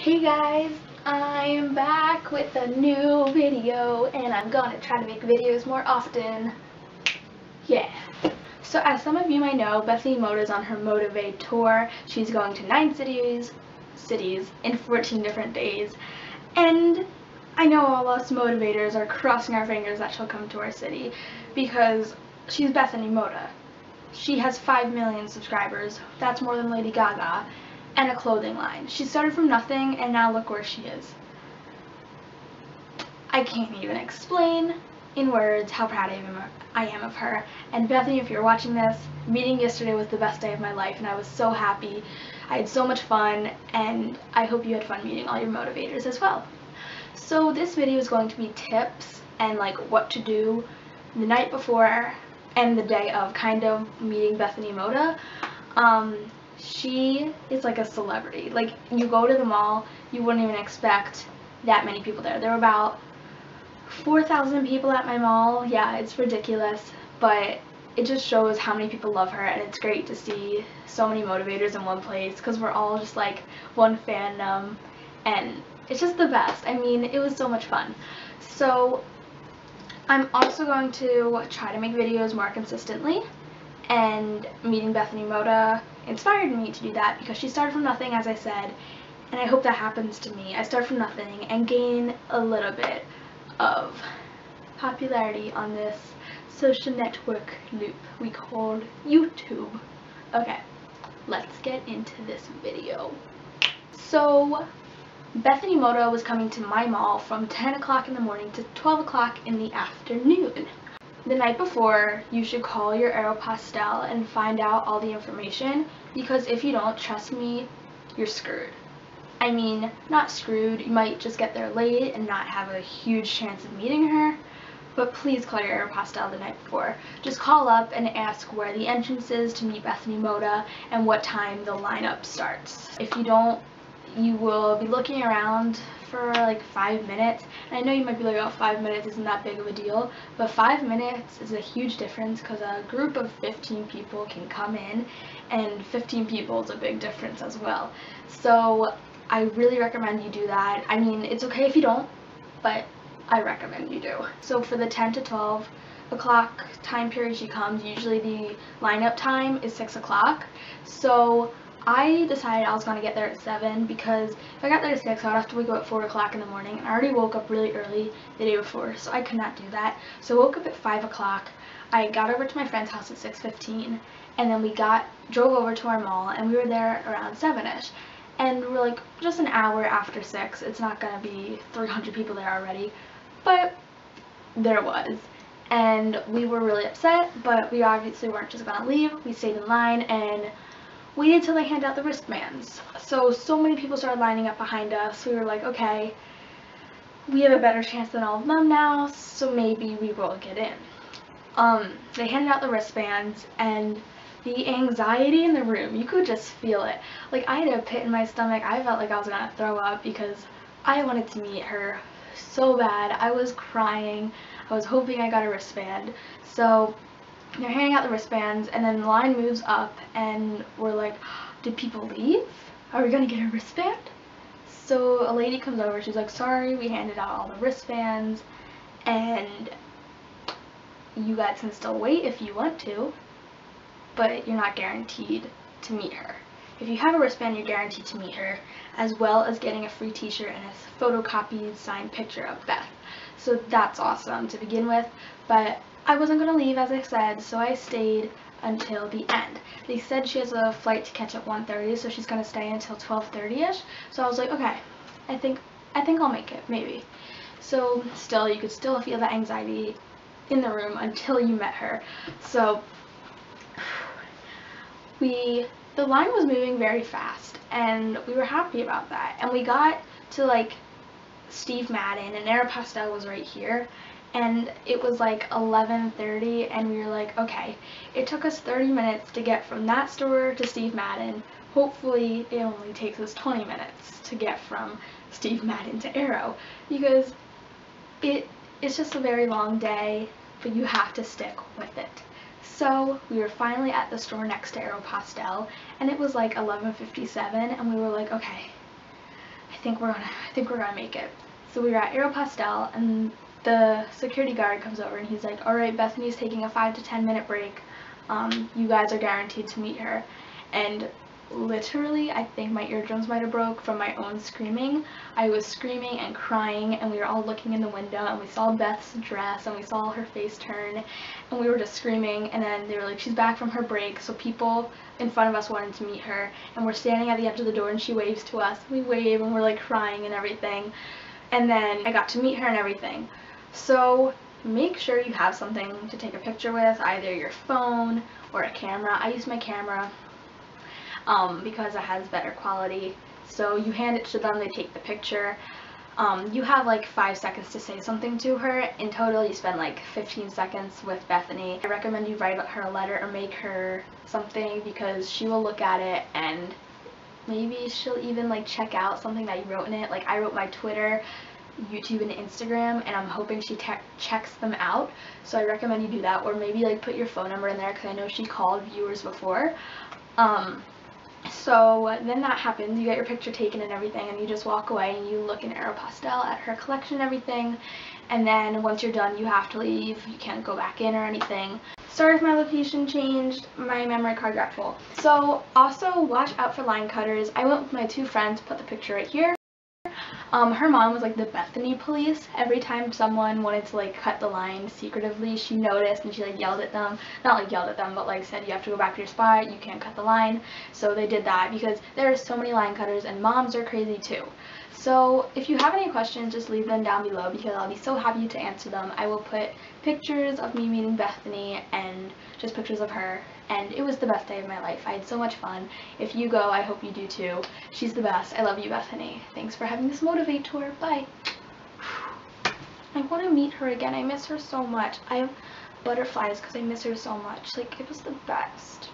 Hey guys, I'm back with a new video and I'm gonna try to make videos more often. Yeah. So as some of you might know, Bethany Mota is on her Motivate tour. She's going to 9 cities in 14 different days. And I know all us motivators are crossing our fingers that she'll come to our city because she's Bethany Mota. She has 5 million subscribers. That's more than Lady Gaga. And a clothing line. She started from nothing and now look where she is. I can't even explain in words how proud I am of her. And Bethany, if you're watching this, meeting yesterday was the best day of my life and I was so happy. I had so much fun and I hope you had fun meeting all your motivators as well. So this video is going to be tips and like what to do the night before and the day of kind of meeting Bethany Mota. She is like a celebrity. Like, you go to the mall, you wouldn't even expect that many people there. There were about 4,000 people at my mall. Yeah, it's ridiculous, but it just shows how many people love her, and it's great to see so many motivators in one place because we're all just like one fandom, and it's just the best. I mean, it was so much fun. So I'm also going to try to make videos more consistently, and meeting Bethany Mota inspired me to do that because she started from nothing, as I said, and I hope that happens to me. I start from nothing and gain a little bit of popularity on this social network loop we call YouTube. Okay, let's get into this video. So Bethany Mota was coming to my mall from 10 o'clock in the morning to 12 o'clock in the afternoon. The night before, you should call your Aeropostale and find out all the information, because if you don't, trust me, you're screwed. I mean, not screwed, you might just get there late and not have a huge chance of meeting her, but please call your Aeropostale the night before. Just call up and ask where the entrance is to meet Bethany Mota and what time the lineup starts. If you don't, you will be looking around for like 5 minutes. And I know you might be like, oh, 5 minutes isn't that big of a deal, but 5 minutes is a huge difference because a group of 15 people can come in, and 15 people is a big difference as well. So I really recommend you do that. I mean, it's okay if you don't, but I recommend you do. So for the 10 to 12 o'clock time period she comes, usually the lineup time is 6 o'clock. So I decided I was going to get there at 7 because if I got there at 6, I would have to wake up at 4 o'clock in the morning, and I already woke up really early the day before, so I could not do that. So I woke up at 5 o'clock, I got over to my friend's house at 6:15, and then we drove over to our mall, and we were there around 7-ish. And we're like, just an hour after 6, it's not going to be 300 people there already, but there was. And we were really upset, but we obviously weren't just going to leave. We stayed in line and waited till they hand out the wristbands. So many people started lining up behind us. We were like, okay, we have a better chance than all of them now, so maybe we will get in. They handed out the wristbands, and the anxiety in the room, you could just feel it. Like, I had a pit in my stomach. I felt like I was gonna throw up because I wanted to meet her so bad. I was crying. I was hoping I got a wristband. So they're handing out the wristbands, and then the line moves up, and we're like, did people leave? Are we gonna get a wristband? So a lady comes over, she's like, sorry, we handed out all the wristbands, and you guys can still wait if you want to, but you're not guaranteed to meet her. If you have a wristband, you're guaranteed to meet her, as well as getting a free t-shirt and a photocopied signed picture of Beth. So that's awesome to begin with, but I wasn't going to leave, as I said, so I stayed until the end. They said she has a flight to catch at 1:30, so she's going to stay until 12:30ish. So I was like, okay, I think I'll make it, maybe. So still, you could still feel the anxiety in the room until you met her. So the line was moving very fast, and we were happy about that. And we got to like Steve Madden, and Aeropostale was right here. And it was like 11:30, and we were like, okay, it took us 30 minutes to get from that store to Steve Madden. Hopefully it only takes us 20 minutes to get from Steve Madden to Aero, because it's just a very long day, but you have to stick with it. So we were finally at the store next to Aeropostale, and it was like 11:57, and we were like, okay, I think we're gonna make it. So we were at Aeropostale, and the security guard comes over and he's like, all right, Bethany's taking a 5 to 10 minute break. You guys are guaranteed to meet her. And literally, I think my eardrums might have broke from my own screaming. I was screaming and crying, and we were all looking in the window, and we saw Beth's dress, and we saw her face turn, and we were just screaming. And then they were like, she's back from her break. So people in front of us wanted to meet her, and we're standing at the edge of the door, and she waves to us. We wave, and we're like crying and everything. And then I got to meet her and everything. So make sure you have something to take a picture with, either your phone or a camera. I use my camera because it has better quality. So you hand it to them, they take the picture. You have like 5 seconds to say something to her. In total, you spend like 15 seconds with Bethany. I recommend you write her a letter or make her something, because she will look at it and maybe she'll even like check out something that you wrote in it. Like I wrote my Twitter, YouTube, and Instagram, and I'm hoping she checks them out. So I recommend you do that, or maybe like put your phone number in there, because I know she called viewers before. So then that happens, you get your picture taken and everything, and you just walk away and you look in Aeropostale at her collection and everything, and then once you're done you have to leave. You can't go back in or anything. Sorry if my location changed, my memory card got full. So also watch out for line cutters. I went with my 2 friends, put the picture right here. Her mom was like the Bethany police. Every time someone wanted to like cut the line secretively, she noticed and she like yelled at them. Not like yelled at them, but like said, you have to go back to your spot, you can't cut the line. So they did that because there are so many line cutters, and moms are crazy too. So if you have any questions, just leave them down below, because I'll be so happy to answer them. I will put pictures of me meeting Bethany and just pictures of her, and it was the best day of my life. I had so much fun. If you go, I hope you do too. She's the best. I love you, Bethany. Thanks for having this Motivate tour. Bye. I want to meet her again. I miss her so much. I have butterflies because I miss her so much. Like, it was the best.